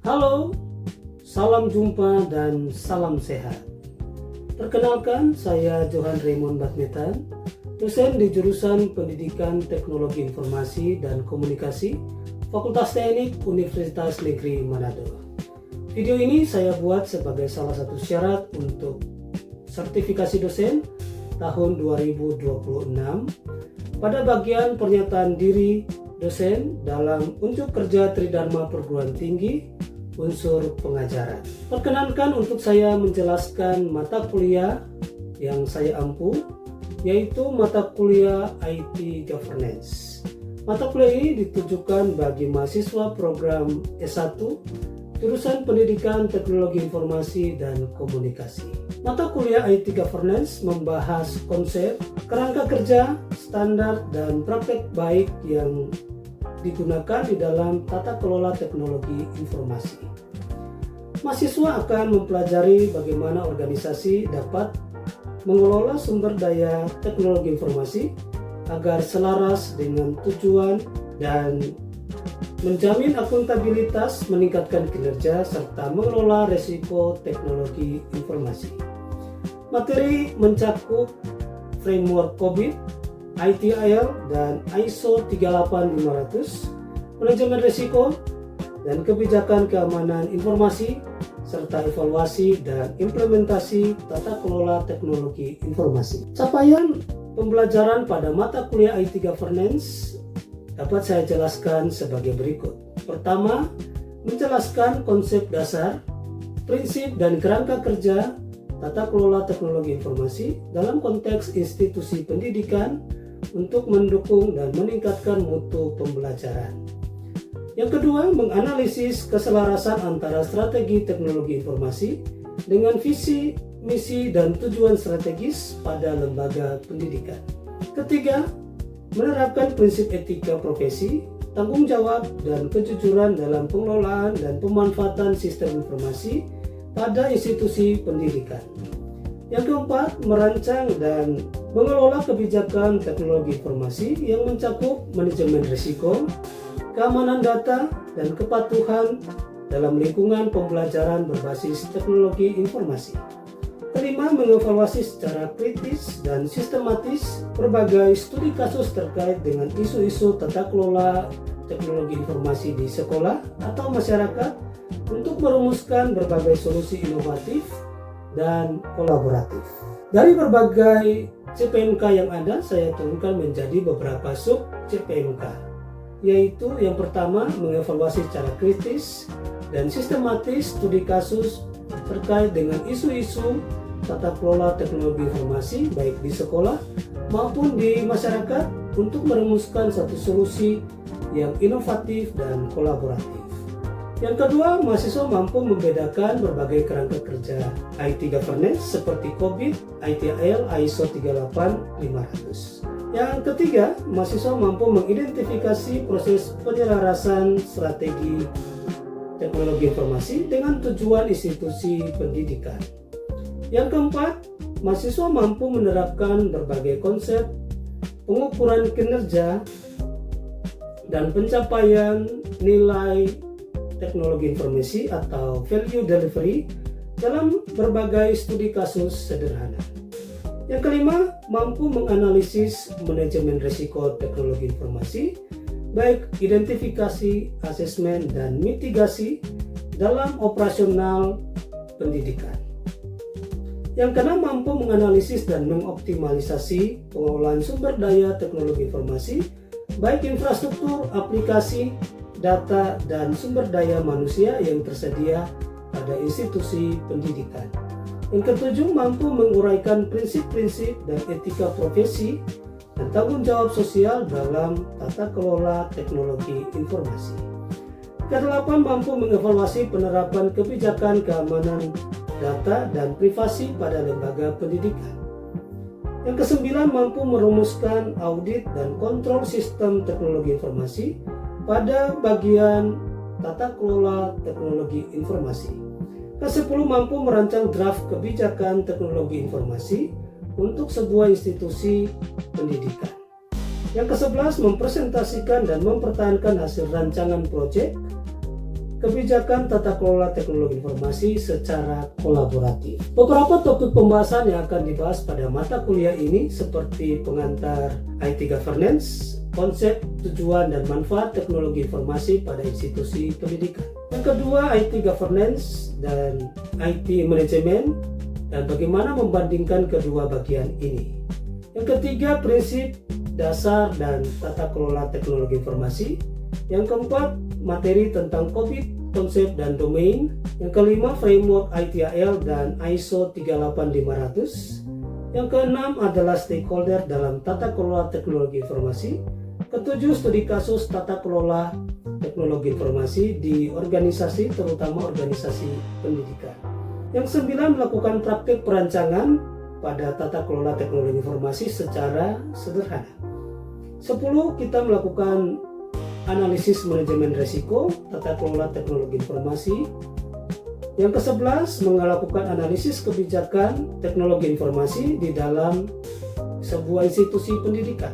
Halo, salam jumpa dan salam sehat. Perkenalkan, saya Johan Raymond Badmetan, dosen di jurusan Pendidikan Teknologi Informasi dan Komunikasi, Fakultas Teknik Universitas Negeri Manado. Video ini saya buat sebagai salah satu syarat untuk sertifikasi dosen tahun 2026 pada bagian pernyataan diri dosen dalam unjuk kerja Tridharma Perguruan Tinggi unsur pengajaran. Perkenankan untuk saya menjelaskan mata kuliah yang saya ampu, yaitu mata kuliah IT Governance. Mata kuliah ini ditujukan bagi mahasiswa program S1 jurusan Pendidikan Teknologi Informasi dan Komunikasi. Mata kuliah IT Governance membahas konsep, kerangka kerja, standar, dan praktek baik yang digunakan di dalam tata kelola teknologi informasi. Mahasiswa akan mempelajari bagaimana organisasi dapat mengelola sumber daya teknologi informasi agar selaras dengan tujuan dan menjamin akuntabilitas, meningkatkan kinerja, serta mengelola risiko teknologi informasi. Materi mencakup framework COVID, ITIL, dan ISO 38500, manajemen risiko, dan kebijakan keamanan informasi, serta evaluasi dan implementasi tata kelola teknologi informasi. Capaian pembelajaran pada mata kuliah IT Governance dapat saya jelaskan sebagai berikut. Pertama, menjelaskan konsep dasar, prinsip, dan kerangka kerja tata kelola teknologi informasi dalam konteks institusi pendidikan untuk mendukung dan meningkatkan mutu pembelajaran. Yang kedua, menganalisis keselarasan antara strategi teknologi informasi dengan visi, misi, dan tujuan strategis pada lembaga pendidikan. Ketiga, menerapkan prinsip etika profesi, tanggung jawab, dan kejujuran dalam pengelolaan dan pemanfaatan sistem informasi pada institusi pendidikan. Yang keempat, merancang dan mengelola kebijakan teknologi informasi yang mencakup manajemen risiko, keamanan data, dan kepatuhan dalam lingkungan pembelajaran berbasis teknologi informasi. Kelima, mengevaluasi secara kritis dan sistematis berbagai studi kasus terkait dengan isu-isu tata kelola teknologi informasi di sekolah atau masyarakat untuk merumuskan berbagai solusi inovatif dan kolaboratif. Dari berbagai CPMK yang ada, saya turunkan menjadi beberapa sub CPMK, yaitu yang pertama, mengevaluasi secara kritis dan sistematis studi kasus terkait dengan isu-isu tata kelola teknologi informasi baik di sekolah maupun di masyarakat untuk merumuskan satu solusi yang inovatif dan kolaboratif. Yang kedua, mahasiswa mampu membedakan berbagai kerangka kerja IT Governance seperti COVID, ITIL, ISO 38500. Yang ketiga, mahasiswa mampu mengidentifikasi proses penyelarasan strategi teknologi informasi dengan tujuan institusi pendidikan. Yang keempat, mahasiswa mampu menerapkan berbagai konsep pengukuran kinerja dan pencapaian nilai teknologi informasi atau value delivery dalam berbagai studi kasus sederhana. Yang kelima, mampu menganalisis manajemen risiko teknologi informasi, baik identifikasi, asesmen, dan mitigasi dalam operasional pendidikan. Yang keenam, mampu menganalisis dan mengoptimalisasi pengelolaan sumber daya teknologi informasi, baik infrastruktur, aplikasi, data, dan sumber daya manusia yang tersedia pada institusi pendidikan. Yang ketujuh, mampu menguraikan prinsip-prinsip dan etika profesi dan tanggung jawab sosial dalam tata kelola teknologi informasi. Kedelapan, mampu mengevaluasi penerapan kebijakan keamanan data dan privasi pada lembaga pendidikan. Yang kesembilan, mampu merumuskan audit dan kontrol sistem teknologi informasi pada bagian tata kelola teknologi informasi. Kesepuluh, mampu merancang draft kebijakan teknologi informasi untuk sebuah institusi pendidikan. Yang ke-11, mempresentasikan dan mempertahankan hasil rancangan proyek kebijakan tata kelola teknologi informasi secara kolaboratif. Beberapa topik pembahasan yang akan dibahas pada mata kuliah ini seperti pengantar IT governance, konsep, tujuan, dan manfaat teknologi informasi pada institusi pendidikan. Yang kedua, IT governance dan IT management, dan bagaimana membandingkan kedua bagian ini. Yang ketiga, prinsip, dasar, dan tata kelola teknologi informasi. Yang keempat, materi tentang COVID, konsep, dan domain. Yang kelima, framework ITIL dan ISO 38500. Yang keenam adalah stakeholder dalam tata kelola teknologi informasi. Ketujuh, studi kasus tata kelola teknologi informasi di organisasi, terutama organisasi pendidikan. Yang sembilan, melakukan praktik perancangan pada tata kelola teknologi informasi secara sederhana. 10, kita melakukan analisis manajemen risiko tata kelola teknologi informasi. Yang ke-11, melakukan analisis kebijakan teknologi informasi di dalam sebuah institusi pendidikan.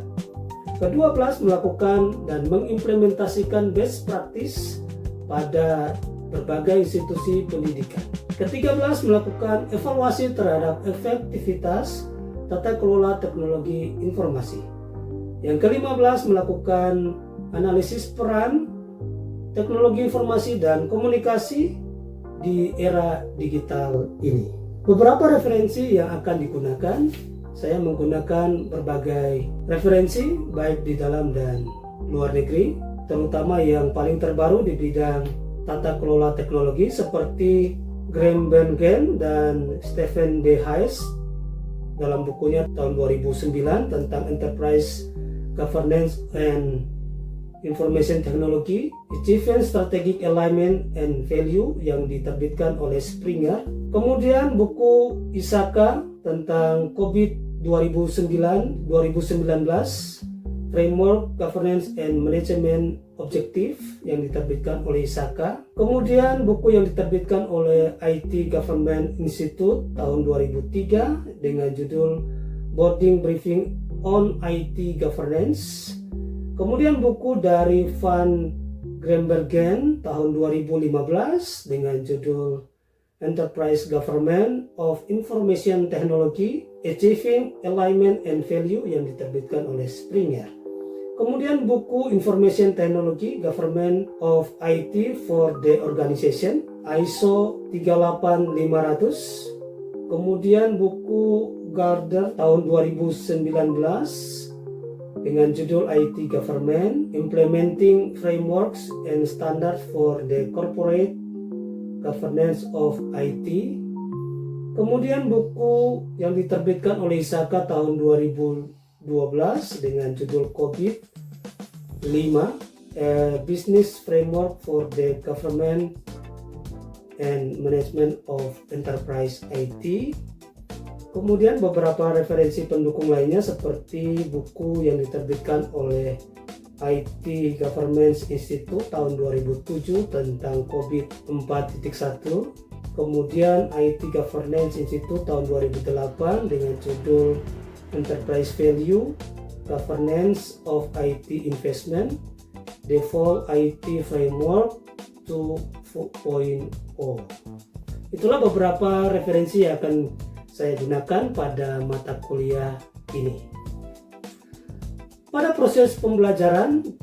Ke-12, melakukan dan mengimplementasikan best practice pada berbagai institusi pendidikan. Ke-13, melakukan evaluasi terhadap efektivitas tata kelola teknologi informasi. Yang ke-15, melakukan analisis peran teknologi informasi dan komunikasi di era digital ini. Beberapa referensi yang akan digunakan, saya menggunakan berbagai referensi baik di dalam dan luar negeri, terutama yang paling terbaru di bidang tata kelola teknologi seperti Graham Bengen dan Stephen B. Hayes dalam bukunya tahun 2009 tentang Enterprise Governance and Information Technology, Achieving Strategic Alignment and Value yang diterbitkan oleh Springer. Kemudian buku Isaka tentang COVID 2019 Framework Governance and Management Objective yang diterbitkan oleh Isaka. Kemudian buku yang diterbitkan oleh IT Government Institute tahun 2003 dengan judul Boarding Briefing on IT Governance. Kemudian buku dari Van Grimbergen tahun 2015 dengan judul Enterprise Government of Information Technology, Achieving Alignment and Value yang diterbitkan oleh Springer. Kemudian buku Information Technology, Government of IT for the Organization, ISO 38500. Kemudian buku Gardner tahun 2019 dengan judul IT Government, Implementing Frameworks and Standards for the Corporate Governance of IT. Kemudian buku yang diterbitkan oleh Isaka tahun 2012 dengan judul COVID-5, Business Framework for the Government and Management of Enterprise IT. Kemudian beberapa referensi pendukung lainnya seperti buku yang diterbitkan oleh IT Governance Institute tahun 2007 tentang COVID 4.1. Kemudian IT Governance Institute tahun 2008 dengan judul Enterprise Value, Governance of IT Investment, Default IT Framework 2.0. Itulah beberapa referensi yang akan saya gunakan pada mata kuliah ini. Pada proses pembelajaran,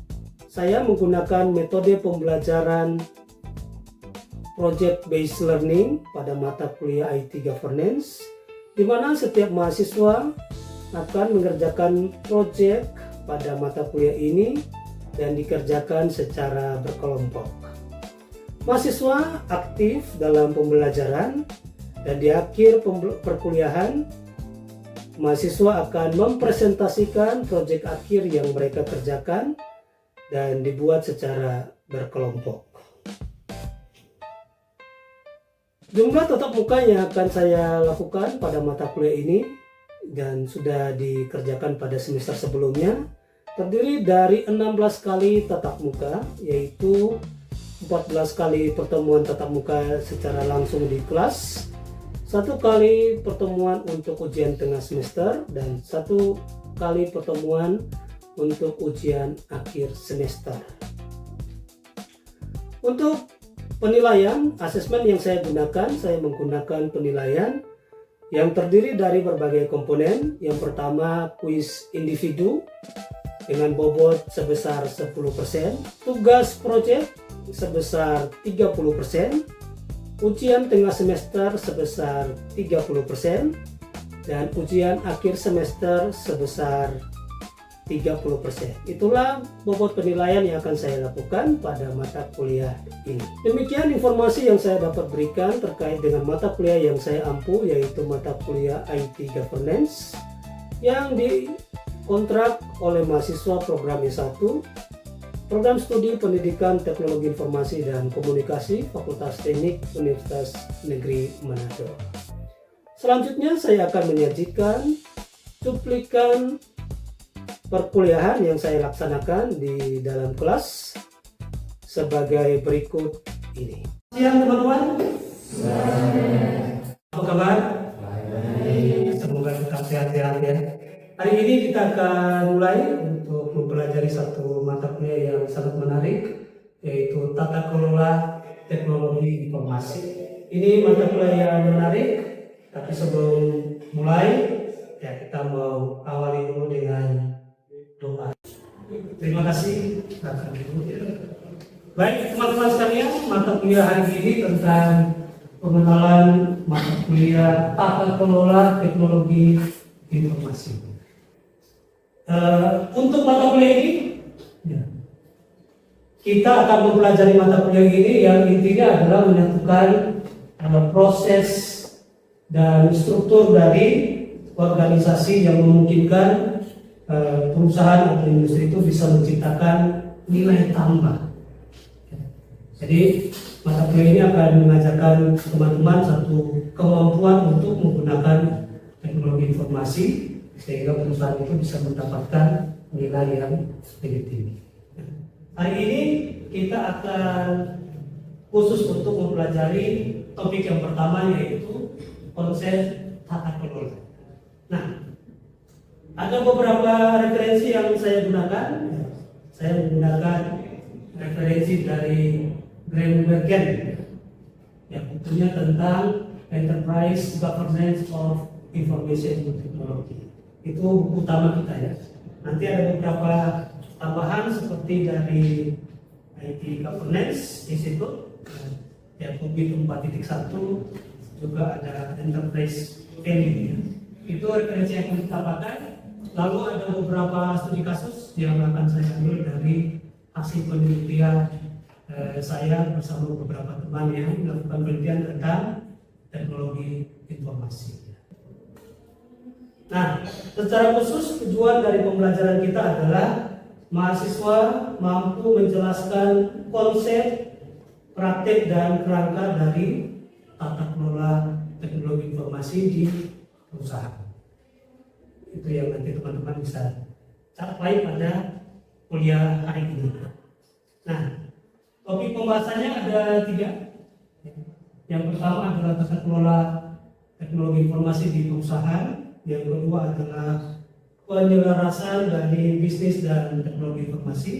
saya menggunakan metode pembelajaran Project Based Learning pada mata kuliah IT Governance, di mana setiap mahasiswa akan mengerjakan proyek pada mata kuliah ini dan dikerjakan secara berkelompok. Mahasiswa aktif dalam pembelajaran dan di akhir perkuliahan, mahasiswa akan mempresentasikan proyek akhir yang mereka kerjakan dan dibuat secara berkelompok. Jumlah tatap muka yang akan saya lakukan pada mata kuliah ini dan sudah dikerjakan pada semester sebelumnya terdiri dari 16 kali tatap muka, yaitu 14 kali pertemuan tatap muka secara langsung di kelas, 1 kali pertemuan untuk ujian tengah semester, dan 1 kali pertemuan untuk ujian akhir semester. Untuk penilaian, asesmen yang saya gunakan, saya menggunakan penilaian yang terdiri dari berbagai komponen. Yang pertama, kuis individu dengan bobot sebesar 10%, tugas proyek sebesar 30%, ujian tengah semester sebesar 30%, dan ujian akhir semester sebesar 30%. Itulah bobot penilaian yang akan saya lakukan pada mata kuliah ini. Demikian informasi yang saya dapat berikan terkait dengan mata kuliah yang saya ampu, yaitu mata kuliah IT Governance yang dikontrak oleh mahasiswa program S1 Program Studi Pendidikan Teknologi Informasi dan Komunikasi Fakultas Teknik Universitas Negeri Manado. Selanjutnya saya akan menyajikan cuplikan perkuliahan yang saya laksanakan di dalam kelas sebagai berikut ini. Siang teman-teman. Apa kabar? Semoga tetap sehat-sehat ya. Hari ini kita akan mulai untuk mempelajari satu mata kuliah yang sangat menarik, yaitu Tata Kelola Teknologi Informasi. Ini mata kuliah yang menarik, tapi sebelum mulai ya kita mau awali dulu dengan doa. Terima kasih. Baik teman-teman sekalian, mata kuliah hari ini tentang pengenalan mata kuliah Tata Kelola Teknologi Informasi. Untuk mata kuliah ini, kita akan mempelajari mata kuliah ini yang intinya adalah menyatukan proses dan struktur dari organisasi yang memungkinkan perusahaan atau industri itu bisa menciptakan nilai tambah. Jadi mata kuliah ini akan mengajarkan teman-teman satu kemampuan untuk menggunakan teknologi informasi sehingga perusahaan itu bisa mendapatkan nilai yang lebih tinggi. Hari ini kita akan khusus untuk mempelajari topik yang pertama, yaitu konsep tata kelola. Nah, ada beberapa referensi yang saya gunakan. Saya menggunakan referensi dari Graham Bergen, yang bukunya tentang Enterprise Governance of Information Technology. Itu buku utama kita ya. Nanti ada beberapa tambahan seperti dari IT Governance Institute, yang Kubit 4.1, juga ada Enterprise Value ya. Itu referensi yang kita pakai. Lalu ada beberapa studi kasus yang akan saya ambil dari hasil penelitian saya bersama beberapa teman yang melakukan penelitian tentang teknologi informasi. Nah, secara khusus tujuan dari pembelajaran kita adalah mahasiswa mampu menjelaskan konsep, praktik, dan kerangka dari tata kelola teknologi informasi di perusahaan. Itu yang nanti teman-teman bisa capai pada kuliah hari ini. Nah, topik pembahasannya ada 3. Yang pertama adalah tata kelola teknologi informasi di perusahaan. Yang kedua adalah penyelarasan dari bisnis dan teknologi informasi.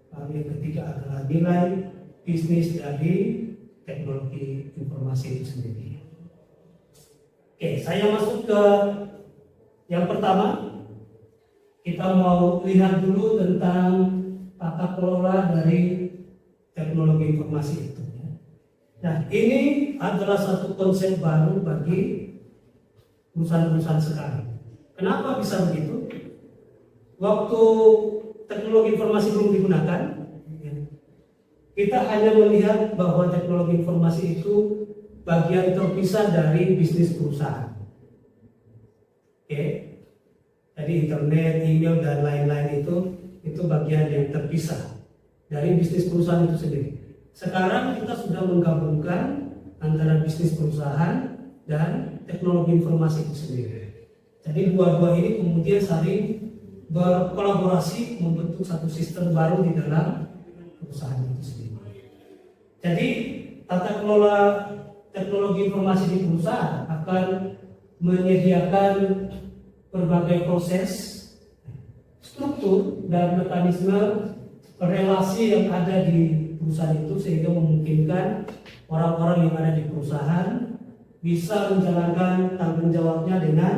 Lalu yang ketiga adalah nilai bisnis dari teknologi informasi itu sendiri. Oke, saya masuk ke yang pertama. Kita mau lihat dulu tentang tata kelola dari teknologi informasi itu. Nah, ini adalah satu konsep baru bagi perusahaan-perusahaan sekarang. Kenapa bisa begitu? Waktu teknologi informasi belum digunakan, kita hanya melihat bahwa teknologi informasi itu bagian terpisah dari bisnis perusahaan. Oke, jadi internet, email, dan lain-lain itu bagian yang terpisah dari bisnis perusahaan itu sendiri. Sekarang kita sudah menggabungkan antara bisnis perusahaan dan teknologi informasi itu sendiri. Jadi dua-dua ini kemudian saling berkolaborasi membentuk satu sistem baru di dalam perusahaan itu sendiri. Jadi tata kelola teknologi informasi di perusahaan akan menyediakan berbagai proses, struktur, dan mekanisme relasi yang ada di perusahaan itu sehingga memungkinkan orang-orang yang ada di perusahaan bisa menjalankan tanggung jawabnya dengan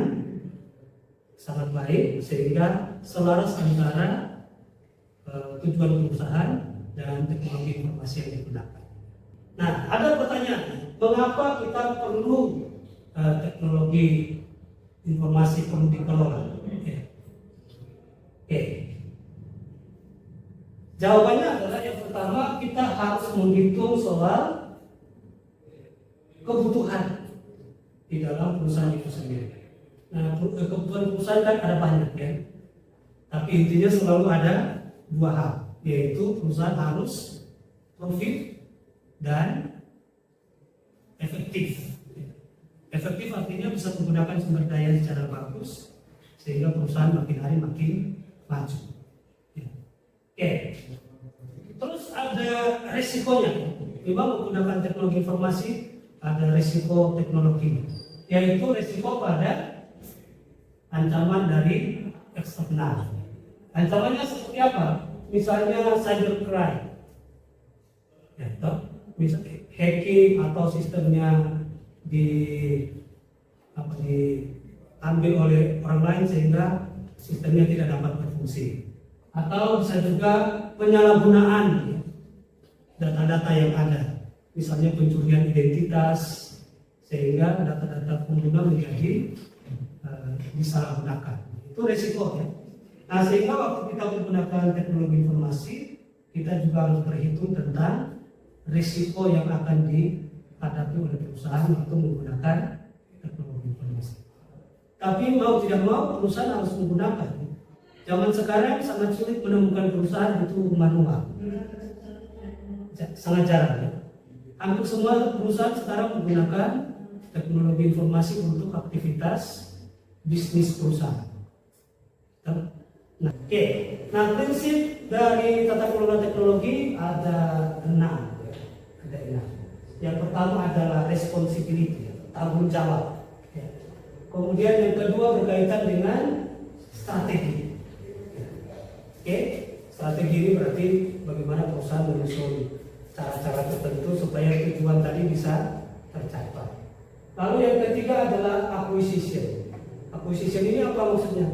sangat baik sehingga selaras antara tujuan perusahaan dan teknologi informasi yang digunakan. Nah, ada pertanyaan, mengapa kita perlu teknologi informasi perlu dikelola? Oke. Jawabannya adalah yang pertama, kita harus menghitung soal kebutuhan di dalam perusahaan itu sendiri. Nah, kebutuhan perusahaan kan ada banyak ya, tapi intinya selalu ada dua hal, yaitu perusahaan harus profit dan efektif. Efektif artinya bisa menggunakan sumber daya secara bagus sehingga perusahaan makin hari makin maju. Oke. Terus ada resikonya. Memang menggunakan teknologi informasi ada resiko teknologi, yaitu resiko pada ancaman dari eksternal. Ancamannya seperti apa? Misalnya cybercrime, ya, misalnya hacking atau sistemnya diambil oleh orang lain sehingga sistemnya tidak dapat berfungsi, atau bisa juga penyalahgunaan ya, data-data yang ada, misalnya pencurian identitas sehingga data-data pengguna menjadi disalahgunakan. Itu resiko ya. Nah, sehingga waktu kita menggunakan teknologi informasi, kita juga harus berhitung tentang risiko yang akan dihadapi oleh perusahaan untuk menggunakan teknologi informasi. Tapi mau tidak mau perusahaan harus menggunakan. Zaman sekarang sangat sulit menemukan perusahaan itu manual. Sangat jarang ya. Hampir semua perusahaan sekarang menggunakan teknologi informasi untuk aktivitas bisnis perusahaan. Nah, prinsip dari tata kelola teknologi ada 6. Yang pertama adalah responsibility, tanggung jawab. Kemudian yang kedua berkaitan dengan strategi. Strategi ini berarti bagaimana perusahaan menyusun cara-cara tertentu supaya tujuan tadi bisa tercapai. Lalu yang ketiga adalah acquisition. Acquisition ini apa maksudnya?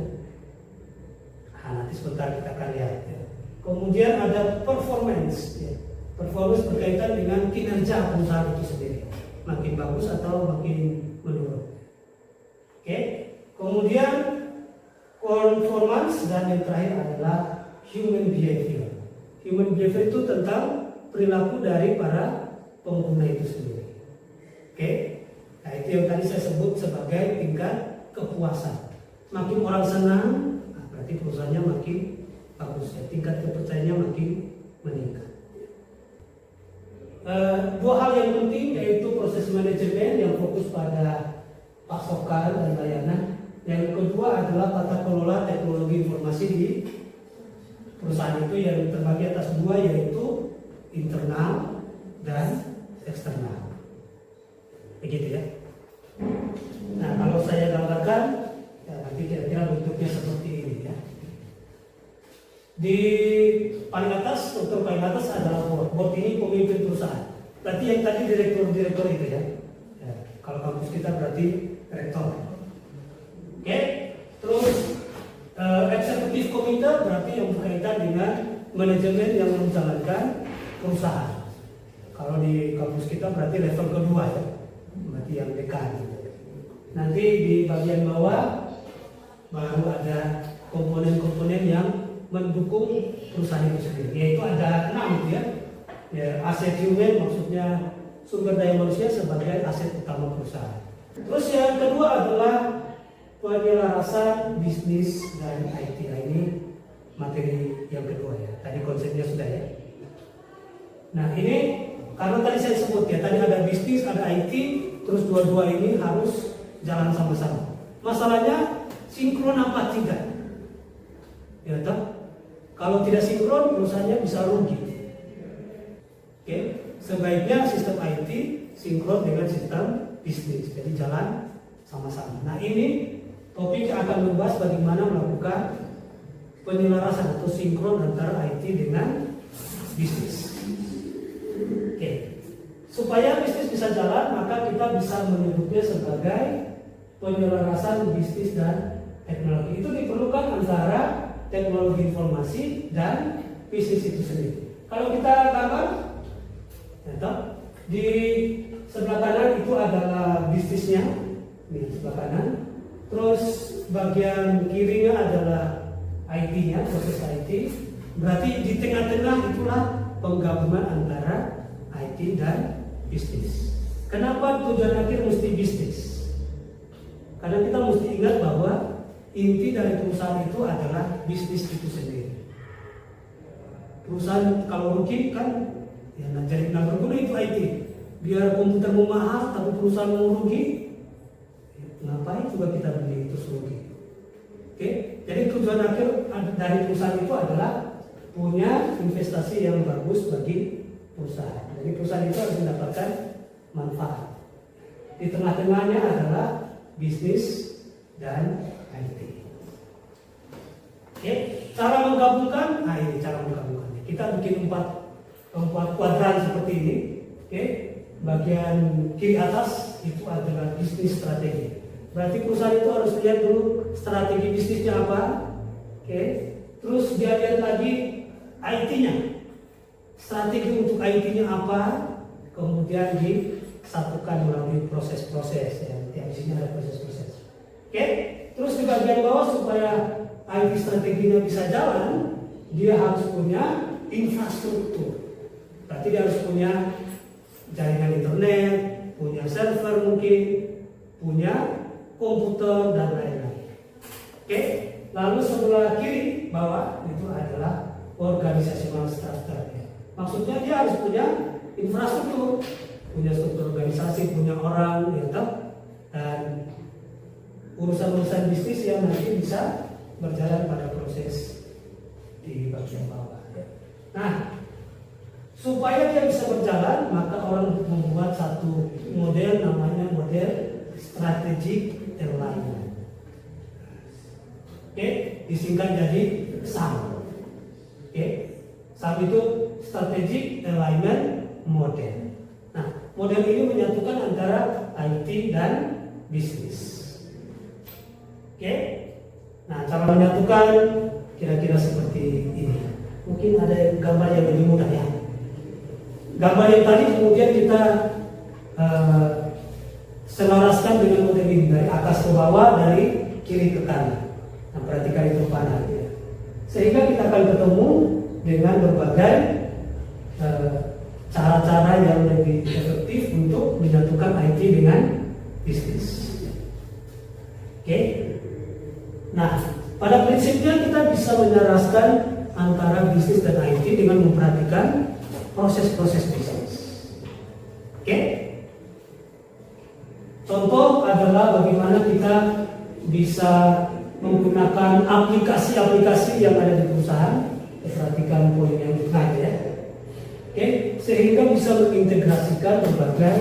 Nanti sebentar kita akan lihat ya. Kemudian ada performance ya. Performance berkaitan dengan kinerja perusahaan itu sendiri, makin bagus atau makin menurun. Kemudian conformance, dan yang terakhir adalah human behavior. Human behavior itu tentang perilaku dari para pengguna itu sendiri. Nah, itu yang tadi saya sebut sebagai tingkat kepuasan. Makin orang senang, berarti perusahaannya makin bagus ya, tingkat kepercayaannya makin meningkat. Dua hal yang penting yaitu proses manajemen yang fokus pada pasokan dan layanan. Yang kedua adalah tata kelola teknologi informasi di perusahaan itu yang terbagi atas dua, yaitu internal dan eksternal. Begitu ya. Nah, kalau saya gambarkan ya, nanti kira-kira bentuknya seperti ini ya. Di paling atas, struktur paling atas adalah board. Board ini pemimpin perusahaan. Berarti yang tadi direktur itu ya. Kalau kampus kita berarti rektor. Terus eksekutif komite berarti yang berkaitan dengan manajemen yang menjalankan perusahaan. Kalau di kampus kita berarti level kedua ya, berarti yang dekan. Nanti di bagian bawah baru ada komponen-komponen yang mendukung perusahaan itu sendiri, yaitu ada 6 ya. Aset human maksudnya sumber daya manusia sebagai aset utama perusahaan. Terus yang kedua adalah penyelarasan bisnis dan IT. Nah, ini materi yang kedua ya. Tadi konsepnya sudah ya. Nah, ini karena tadi saya sebut ya, tadi ada bisnis, ada IT, terus dua-dua ini harus jalan sama-sama. Masalahnya sinkron apa tidak? Ya toh? Kalau tidak sinkron, perusahaannya bisa rugi. Sebaiknya sistem IT sinkron dengan sistem bisnis, jadi jalan sama-sama. Nah, ini topik yang akan membahas bagaimana melakukan penyelarasan atau sinkron antara IT dengan bisnis. supaya bisnis bisa jalan, maka kita bisa menyebutnya sebagai penyelarasan bisnis dan teknologi. Itu diperlukan antara teknologi informasi dan bisnis itu sendiri. Kalau kita gambar, di sebelah kanan itu adalah bisnisnya, di sebelah kanan. Terus bagian kirinya adalah IT-nya, proses IT. Berarti di tengah-tengah itulah penggabungan antara IT dan bisnis. Kenapa tujuan akhir mesti bisnis? Karena kita mesti ingat bahwa inti dari perusahaan itu adalah bisnis itu sendiri. Perusahaan kalau rugi kan ya jadi nggak berguna itu IT. Biar komputermu mahal tapi perusahaan mau rugi, ngapain juga kita beli itu rugi. Oke, jadi tujuan akhir dari perusahaan itu adalah punya investasi yang bagus bagi perusahaan. Jadi perusahaan itu harus mendapatkan manfaat. Di tengah-tengahnya adalah bisnis dan IT. Oke, cara menggabungkan, nah ini cara menggabungkannya. Kita bikin empat kuadran seperti ini. Oke, bagian kiri atas itu adalah bisnis strategi. Berarti perusahaan itu harus lihat dulu strategi bisnisnya apa. Oke, terus dia lihat lagi IT-nya. Strategi untuk IT-nya apa? Kemudian disatukan melalui proses-proses ya. Di sini ada proses-proses. Oke, terus di bagian bawah supaya IT strateginya bisa jalan, dia harus punya infrastruktur. Berarti dia harus punya jaringan internet, punya server mungkin, punya komputer dan lain-lain. Oke, lalu sebelah kiri bawah itu adalah organizational structure. Maksudnya dia harus punya infrastruktur, punya struktur organisasi, punya orang, ya toh, dan urusan-urusan bisnis yang nanti bisa berjalan pada proses di bagian bawah. Nah, supaya dia bisa berjalan, maka orang membuat satu model namanya model strategic alignment. Oke, disingkat jadi SAM. Oke, SAM itu strategic alignment model. Nah, model ini menyatukan antara IT dan bisnis. Oke, nah cara menyatukan kira-kira seperti ini. Mungkin ada gambar yang lebih mudah ya. Gambar yang tadi kemudian kita selaraskan dengan model ini dari atas ke bawah, dari kiri ke kanan. Nah, perhatikan itu panah ya. Sehingga kita akan ketemu dengan berbagai cara-cara yang lebih efektif untuk menyatukan IT dengan bisnis. Oke. Nah, pada prinsipnya kita bisa menyelaraskan antara bisnis dan IT dengan memperhatikan proses-proses bisnis. Oke? Contoh adalah bagaimana kita bisa menggunakan aplikasi-aplikasi yang ada di perusahaan. Perhatikan poin yang di tengah ya. Oke, sehingga bisa mengintegrasikan berbagai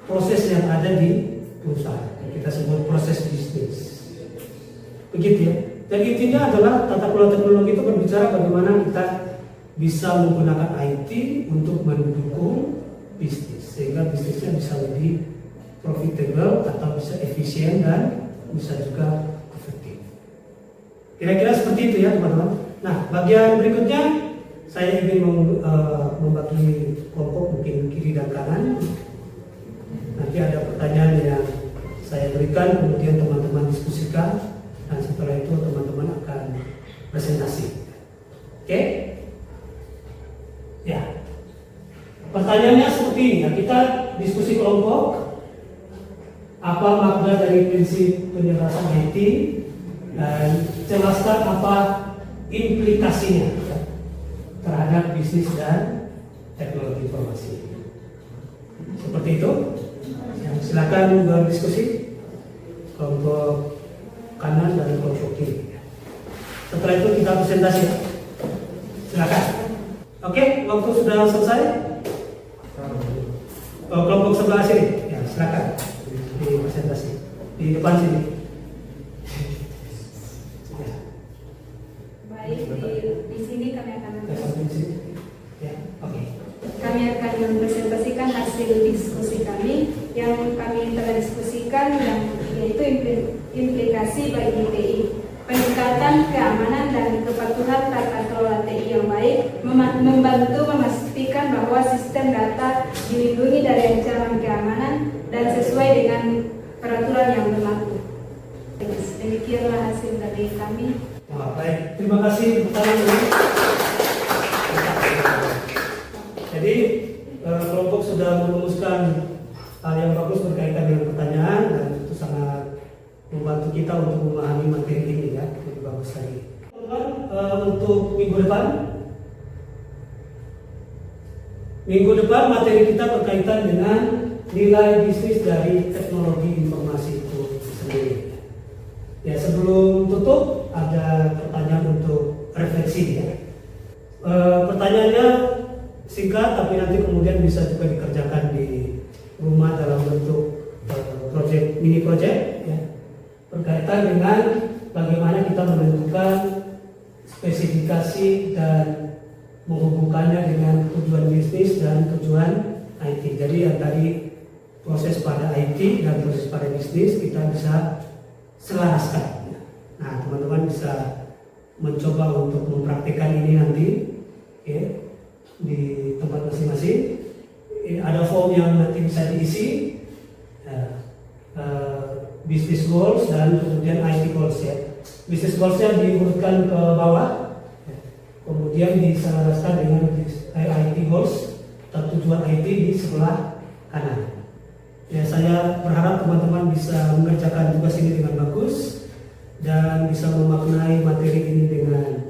proses yang ada di perusahaan. Kita sebut proses bisnis. Begitu ya. Dan intinya adalah tata kelola teknologi itu berbicara bagaimana kita bisa menggunakan IT untuk mendukung bisnis sehingga bisnisnya bisa lebih profitable atau bisa efisien dan bisa juga efektif. Kira-kira seperti itu ya teman-teman. Nah, bagian berikutnya saya ingin membagi kelompok mungkin kiri dan kanan. Nanti ada pertanyaan yang saya berikan, kemudian teman-teman diskusikan, dan setelah itu teman-teman akan presentasi. Oke? Ya. Pertanyaannya seperti ini ya, kita diskusi kelompok. Apa makna dari prinsip penyelarasan IT dan jelaskan apa implikasinya ya, terhadap bisnis dan teknologi informasi. Seperti itu. Silakan berdiskusi kelompok kanan dan kelompok kiri. Setelah itu kita presentasi. Silakan. Oke, waktu sudah selesai. Kelompok sebelah sini, ya silakan di presentasi di depan sini. Baik, di sini kami akan Ya, oke. kami akan hasil diskusi kami yang kami telah diskusikan, yaitu implikasi bagi TI. Peningkatan keamanan dan kepatuhan tata kelola TI yang baik membantu memastikan bahwa sistem data dilindungi dari ancaman keamanan dan sesuai dengan peraturan yang berlaku. Demikianlah hasil dari kami. Baik, terima kasih pertanyaan. Jadi kelompok sudah merumuskan hal yang bagus berkaitan dengan pertanyaan dan itu sangat membantu kita untuk memahami materi ini ya lebih bagus lagi. Untuk minggu depan materi kita berkaitan dengan nilai bisnis dari teknologi informasi itu sendiri. Ya, sebelum tutup ada pertanyaan untuk refleksi ya. Pertanyaannya singkat tapi nanti kemudian bisa juga dikerjakan di rumah dalam bentuk mini project ya. Berkaitan dengan bagaimana kita menentukan spesifikasi dan menghubungkannya dengan tujuan bisnis dan tujuan IT. Jadi yang tadi proses pada IT dan proses pada bisnis kita bisa selaraskan. Nah, teman-teman bisa mencoba untuk mempraktikkan ini nanti ya, di tempat masing-masing. Ada form yang nanti bisa diisi. Business goals dan kemudian IT goals ya. Business goalsnya diurutkan ke bawah, kemudian diselaraskan dengan IT goals atau tujuan IT di sebelah kanan. Ya, saya berharap teman-teman bisa mengerjakan tugas ini dengan bagus dan bisa memaknai materi ini dengan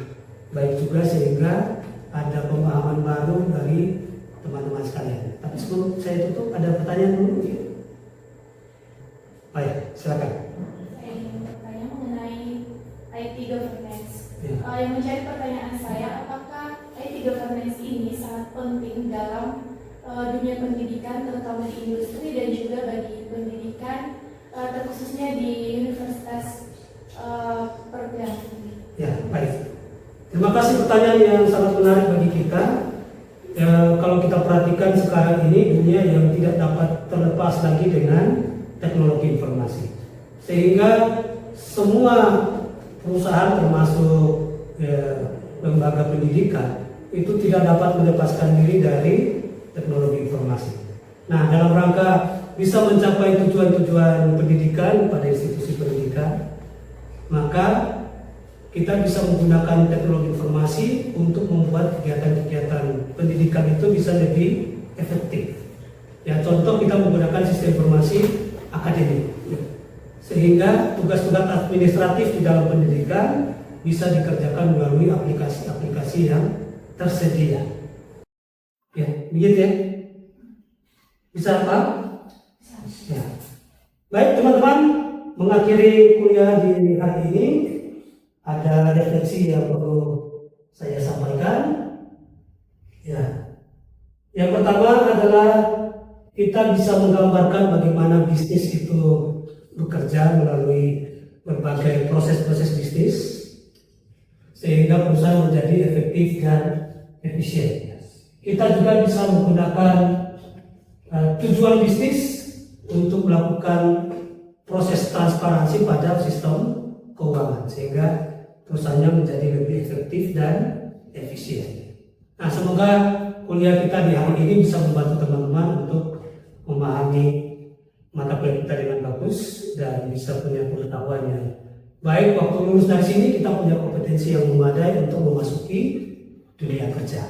baik juga sehingga ada pemahaman baru dari teman-teman sekalian. Tapi sebelum saya tutup ada pertanyaan dulu ya. Baik, silakan. Saya ingin bertanya mengenai IT governance. Ya. Yang menjadi pertanyaan saya, apakah IT governance ini sangat penting dalam dunia pendidikan, terutama di industri dan juga bagi pendidikan, terkhususnya di universitas perguruan tinggi? Ya, baik. Terima kasih pertanyaan yang sangat menarik bagi kita. Ya, kalau kita perhatikan sekarang ini dunia yang tidak dapat terlepas lagi dengan teknologi informasi, sehingga semua perusahaan termasuk lembaga pendidikan itu tidak dapat melepaskan diri dari teknologi informasi. Nah, dalam rangka bisa mencapai tujuan-tujuan pendidikan pada institusi pendidikan, maka kita bisa menggunakan teknologi informasi untuk membuat kegiatan-kegiatan pendidikan itu bisa lebih efektif. Ya, contoh kita menggunakan sistem informasi akademik, sehingga tugas-tugas administratif di dalam pendidikan bisa dikerjakan melalui aplikasi-aplikasi yang tersedia. Ya, begitu ya. Bisa apa? Ya. Baik teman-teman, mengakhiri kuliah di hari ini ada refleksi yang perlu saya sampaikan. Ya. Yang pertama adalah kita bisa menggambarkan bagaimana bisnis itu bekerja melalui berbagai proses-proses bisnis sehingga perusahaan menjadi efektif dan efisien. Kita juga bisa menggunakan tujuan bisnis untuk melakukan proses transparansi pada sistem keuangan sehingga perusahaannya menjadi lebih efektif dan efisien. Nah, semoga kuliah kita di hari ini bisa membantu teman-teman untuk memahami mata kuliah kita dengan bagus dan bisa punya pengetahuan yang baik. Waktu lulus dari sini kita punya kompetensi yang memadai untuk memasuki dunia kerja.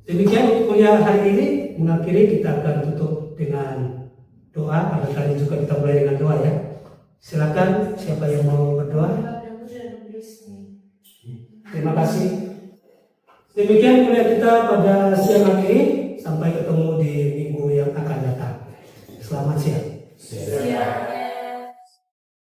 Demikian kuliah hari ini. Mengakhiri kita akan tutup dengan doa. Pada kali juga kita mulai dengan doa ya. Silakan siapa yang mau berdoa. Terima kasih. Demikian kuliah kita pada siang hari ini. Sampai ketemu di minggu yang akan datang. Selamat siang. Siap.